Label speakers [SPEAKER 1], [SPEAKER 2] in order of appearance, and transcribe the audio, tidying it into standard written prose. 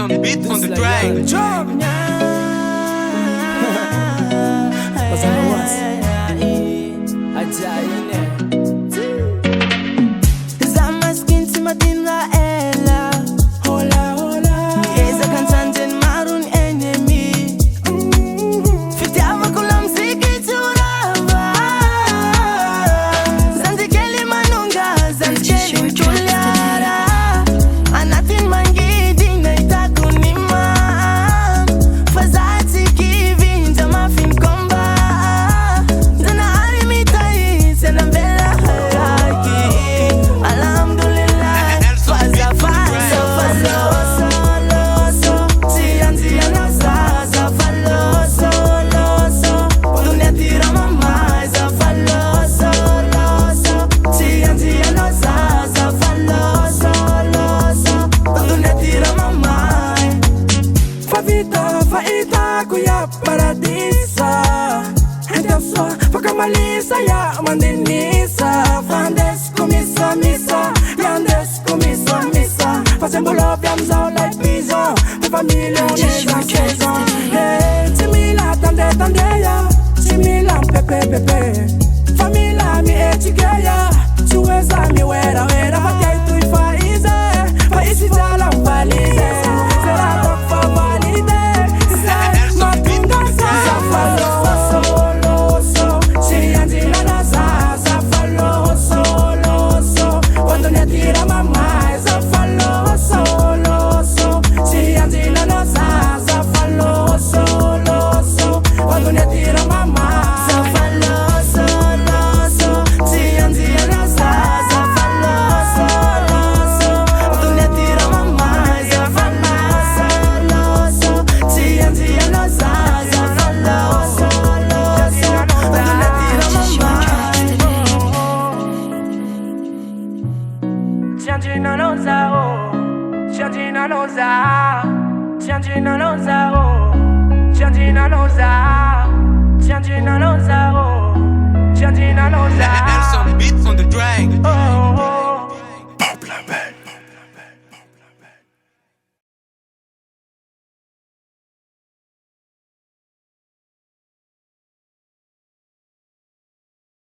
[SPEAKER 1] Nelson beat on the track.
[SPEAKER 2] Zama skinti madinga ela hola hola eza kantanjen marun enemy fiti amakula mziki turava zanzikeli manunga zanzikeli mtuliara anatin mangidi na itakunima fazati kivinja mafin komba zana arimitai zana mbela Faita kuya paradisa Endelso Fakamalisa ya mandinisa Fandes kumisa misa Yandes kumisa misa Fasembulo vya mzao like pizza De familia uneza seza Hey, timila tande tande ya Timila pepe pepe Famila mi echikeya Chuweza mi wera wera Fakeitu ifaize Faisi jala mpalize Zera tokfa valide Chanjina loza oh, chanjina loza, chanjina loza oh, chanjina loza, chanjina loza oh, chanjina loza.
[SPEAKER 1] Nelson beat on the track.
[SPEAKER 2] Oh.